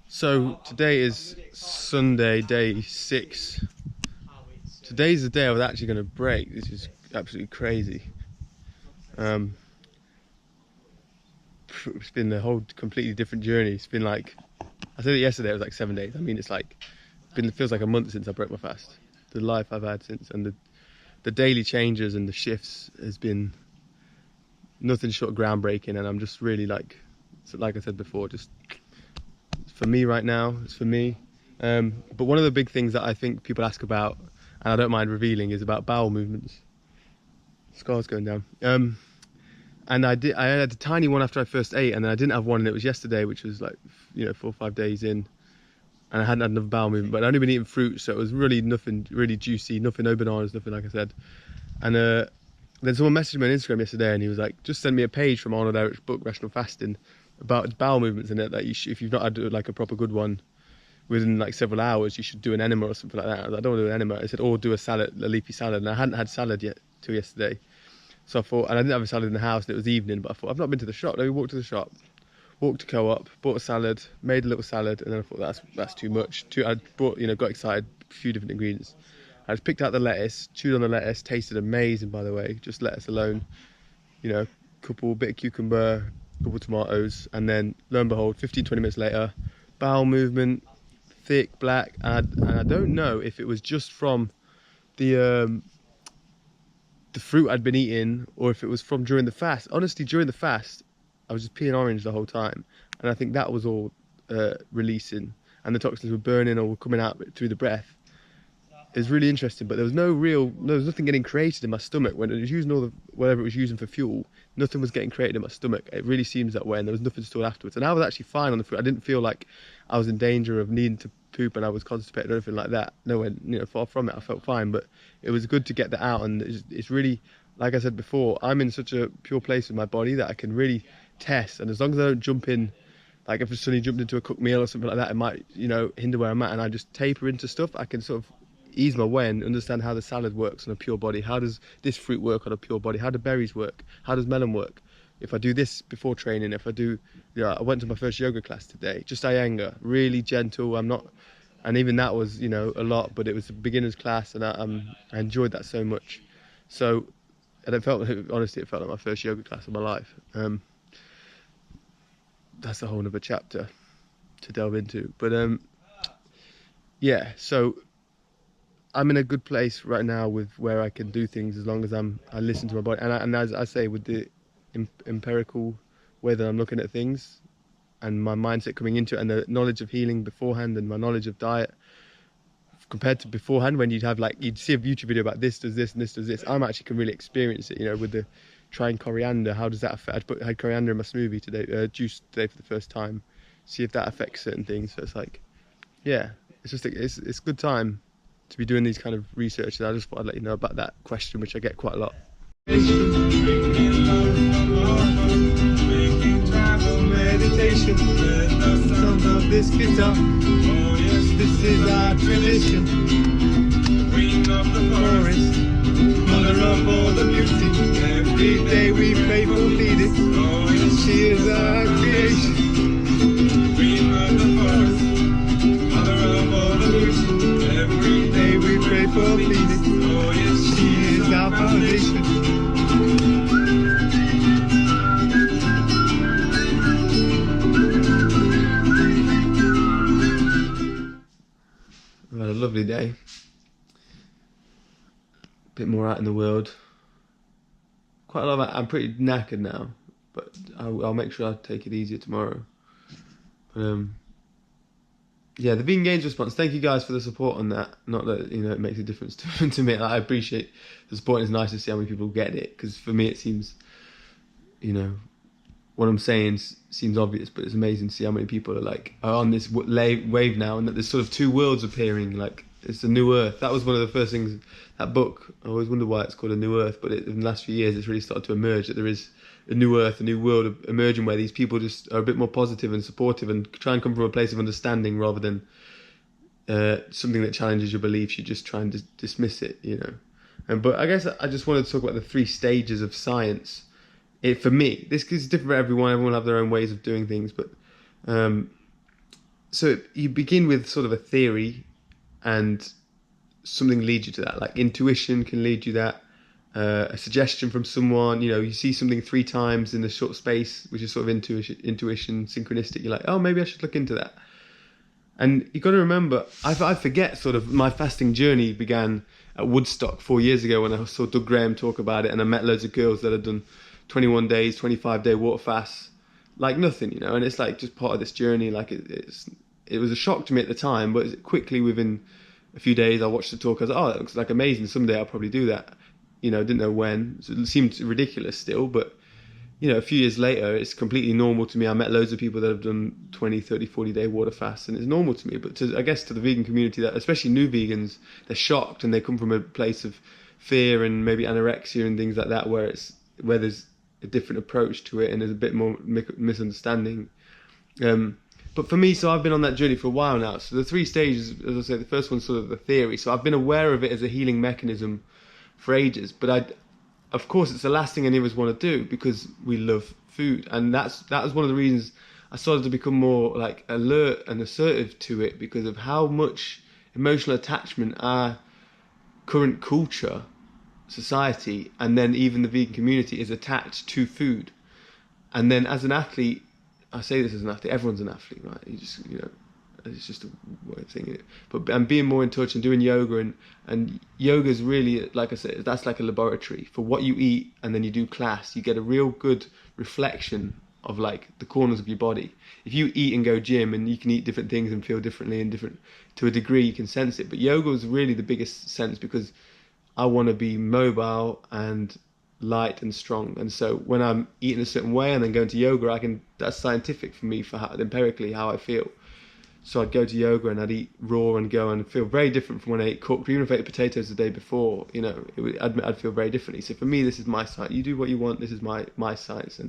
So today is Sunday, day 6. Today's the day I was actually going to break. This is absolutely crazy. Um, it's been a whole completely different journey. It's been like, I said it yesterday, it was like 7 days. I mean, it feels like a month since I broke my fast. The life I've had since, and the daily changes and the shifts has been nothing short of groundbreaking. And I'm just really like I said before, just for me right now, it's for me. But one of the big things that I think people ask about, and I don't mind revealing, is about bowel movements. Scar's going down. And I had a tiny one after I first ate, and then I didn't have one, and it was yesterday, which was like, 4 or 5 days in, and I hadn't had another bowel movement, but I'd only been eating fruit, so it was really nothing really juicy, nothing, no bananas, nothing, like I said. And then someone messaged me on Instagram yesterday, and he was like, just send me a page from Arnold Ehret's book, Rational Fasting, about bowel movements in it, that if you've not had like a proper good one within like several hours, you should do an enema or something like that. I was like, I don't want to do an enema. I said, or do a leafy salad, and I hadn't had salad yet till yesterday. So I thought, and I didn't have a salad in the house, and it was evening, but I thought, I've not been to the shop. Let me walk to the shop, walked to Co-op, bought a salad, made a little salad, and then I thought, that's too much. I bought, got excited, a few different ingredients. I just picked out the lettuce, chewed on the lettuce, tasted amazing, by the way, just lettuce alone. Bit of cucumber, couple of tomatoes, and then lo and behold, 15-20 minutes later, bowel movement, thick, black, and I don't know if it was just from the fruit I'd been eating, or if it was from during the fast. Honestly, during the fast, I was just peeing orange the whole time, and I think that was all releasing, and the toxins were burning or were coming out through the breath. It was really interesting, but there was nothing getting created in my stomach when it was using whatever it was using for fuel. Nothing was getting created in my stomach. It really seems that way, and there was nothing stored afterwards. And I was actually fine on the fruit. I didn't feel like I was in danger of needing to poop and I was constipated or anything like that. Nowhere, far from it. I felt fine, but it was good to get that out. And it's really, like I said before, I'm in such a pure place with my body that I can really test. And as long as I don't jump in, like if I suddenly jumped into a cooked meal or something like that, it might, hinder where I'm at. And I just taper into stuff. I can sort of ease my way and understand how the salad works on a pure body. How does this fruit work on a pure body? How do berries work? How does melon work? If I do this before training, if I do, I went to my first yoga class today, just Iyengar, really gentle. And even that was, a lot, but it was a beginner's class, and I enjoyed that so much. So, and honestly, it felt like my first yoga class of my life. That's a whole other chapter to delve into. But yeah, so I'm in a good place right now with where I can do things as long as I listen to my body. And as I say, with the empirical way that I'm looking at things and my mindset coming into it and the knowledge of healing beforehand and my knowledge of diet compared to beforehand, when you'd see a YouTube video about this does this and this does this, I actually can really experience it, with the trying coriander. How does that affect? I had coriander in my smoothie today, juice today for the first time, see if that affects certain things. So it's like, yeah, it's just it's a good time to be doing these kind of research. And I just thought I'd let you know about that question, which I get quite a lot. Meditation, sound of this guitar. Oh yes, this is our tradition. Queen of the forest, mother of all the beauty. Every day we pray for Phoenix. Oh yes, she is our creation. Queen of the forest, mother of all the beauty. Every day we pray for Phoenix. Oh yes, she is our foundation. I've had a lovely day. A bit more out in the world. Quite a lot of, I'm pretty knackered now, but I'll make sure I take it easier tomorrow. But yeah, the Vegan Gains response. Thank you guys for the support on that. Not that it makes a difference to me. I appreciate the support. It's nice to see how many people get it, because for me it seems, what I'm saying seems obvious, but it's amazing to see how many people are on this wave now, and that there's sort of two worlds appearing. Like it's a new earth. That was one of the first things. That book, I always wonder why it's called A New Earth, but in the last few years it's really started to emerge that there is a new earth, a new world emerging, where these people just are a bit more positive and supportive and try and come from a place of understanding rather than something that challenges your beliefs. You just try and dismiss it, But I guess I just wanted to talk about the 3 stages of science. For me, this is different for everyone. Everyone will have their own ways of doing things, but so you begin with sort of a theory, and something leads you to that. Like intuition can lead you that. A suggestion from someone, you see something 3 times in a short space, which is sort of intuition, synchronistic. You're like, oh, maybe I should look into that. And you got to remember, I forget sort of my fasting journey began at Woodstock 4 years ago when I saw Doug Graham talk about it, and I met loads of girls that had done 21 days, 25-day water fasts, like nothing, and it's like just part of this journey. Like it was a shock to me at the time, but quickly within a few days I watched the talk. I was like, oh, that looks like amazing. Someday I'll probably do that. Didn't know when. So it seemed ridiculous still, but a few years later, it's completely normal to me. I met loads of people that have done 20, 30, 40-day water fasts, and it's normal to me. But I guess to the vegan community, that especially new vegans, they're shocked, and they come from a place of fear and maybe anorexia and things like that, where there's a different approach to it and there's a bit more misunderstanding. But for me, so I've been on that journey for a while now. So the 3 stages, as I say, the first one's sort of the theory. So I've been aware of it as a healing mechanism for ages, but of course it's the last thing any of us want to do because we love food, and that was one of the reasons I started to become more like alert and assertive to it, because of how much emotional attachment our current culture, society, and then even the vegan community is attached to food. And then as an athlete, I say this as an athlete, everyone's an athlete, right? You just it's just a way of thinking it. But I'm being more in touch and doing yoga, and yoga is really, like I said, that's like a laboratory for what you eat, and then you do class. You get a real good reflection of like the corners of your body. If you eat and go gym, and you can eat different things and feel differently and different to a degree, you can sense it. But yoga is really the biggest sense, because I want to be mobile and light and strong. And so when I'm eating a certain way and then going to yoga, that's scientific for me, for empirically how I feel. So I'd go to yoga and I'd eat raw and go and feel very different from when I ate cooked. Even if I ate potatoes the day before, I'd feel very differently. So for me, this is my science. You do what you want. This is my science.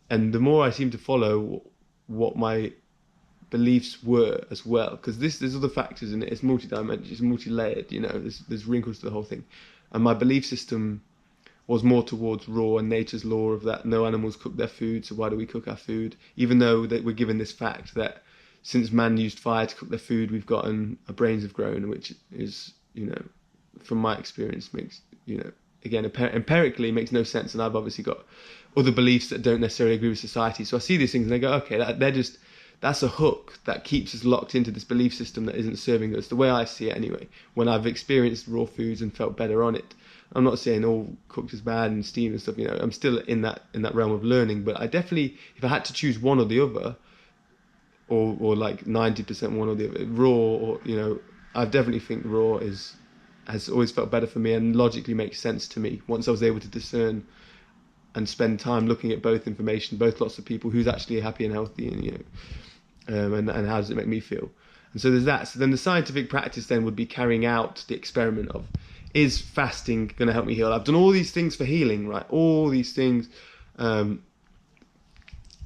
And the more I seem to follow what my beliefs were as well, because there's other factors in it. It's multi-dimensional, it's multi-layered. There's wrinkles to the whole thing. And my belief system was more towards raw and nature's law of that no animals cook their food, so why do we cook our food? Even though that we're given this fact that since man used fire to cook their food, we've gotten, our brains have grown, which is, from my experience, makes, again, empirically makes no sense. And I've obviously got other beliefs that don't necessarily agree with society. So I see these things and I go, okay, that's a hook that keeps us locked into this belief system that isn't serving us, the way I see it anyway, when I've experienced raw foods and felt better on it. I'm not saying all cooked is bad and steamed and stuff, I'm still in that realm of learning, but I definitely, if I had to choose one or the other, or like 90% one or the other, raw, or I definitely think raw has always felt better for me and logically makes sense to me once I was able to discern and spend time looking at both information, both lots of people, who's actually happy and healthy, and and how does it make me feel. And so there's that. So then the scientific practice then would be carrying out the experiment of, is fasting going to help me heal? I've done all these things for healing, right? All these things.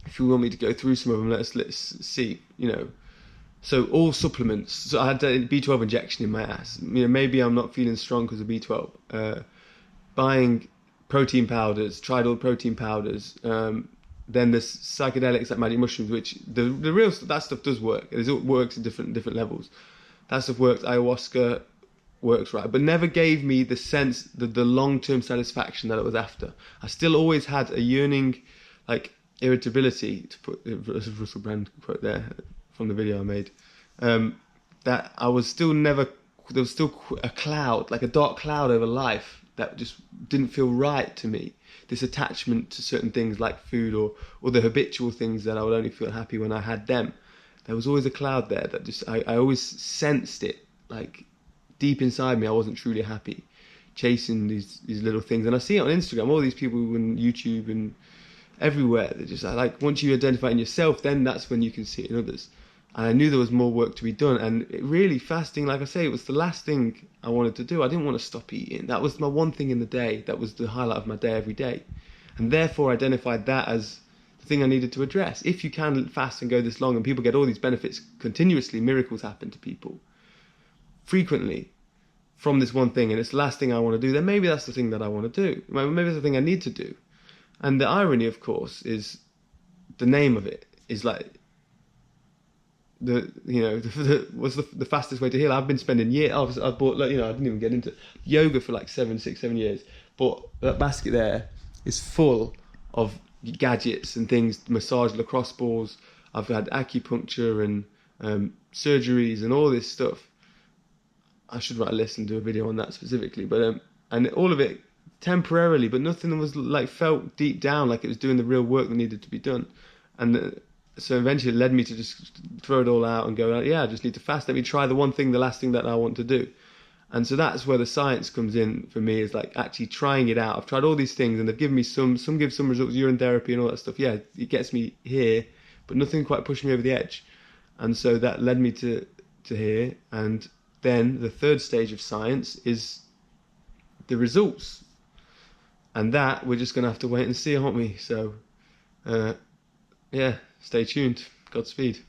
If you want me to go through some of them, let's see. So all supplements. So I had a B12 injection in my ass. Maybe I'm not feeling strong because of B12. Buying protein powders, tried all protein powders. Then there's psychedelics like magic mushrooms, which the real that stuff does work. It works at different levels. That stuff works. Ayahuasca works, right, but never gave me the sense, the long-term satisfaction that I was after. I still always had a yearning, like irritability, to put a Russell Brand quote there from the video I made, that I was still never, there was still a cloud, like a dark cloud over life that just didn't feel right to me. This attachment to certain things like food or the habitual things that I would only feel happy when I had them. There was always a cloud there that just, I always sensed it, like deep inside me I wasn't truly happy, chasing these little things. And I see it on Instagram, all these people on YouTube and everywhere, they're just like, once you identify in yourself, then that's when you can see it in others. And I knew there was more work to be done, and it really, fasting, like I say, it was the last thing I wanted to do. I didn't want to stop eating. That was my one thing in the day. That was the highlight of my day every day, and therefore I identified that as the thing I needed to address. If you can fast and go this long and people get all these benefits continuously, miracles happen to people frequently from this one thing, and it's the last thing I want to do, then maybe that's the thing that I want to do. Maybe that's the thing I need to do. And the irony, of course, is the name of it is like, what's the fastest way to heal. I've been spending years. I bought, like, I didn't even get into yoga for like 6, 7 years, but that basket there is full of gadgets and things, massage lacrosse balls. I've had acupuncture and surgeries and all this stuff. I should write a list and do a video on that specifically, but and all of it temporarily, but nothing was like felt deep down like it was doing the real work that needed to be done. And so eventually it led me to just throw it all out and go, yeah, I just need to fast. Let me try the last thing that I want to do. And so that's where the science comes in for me, is like actually trying it out. I've tried all these things and they've given me some give some results, urine therapy and all that stuff. Yeah, it gets me here, but nothing quite pushed me over the edge. And so that led me to here. And then the third stage of science is the results. And that we're just going to have to wait and see, aren't we? So, yeah, stay tuned. Godspeed.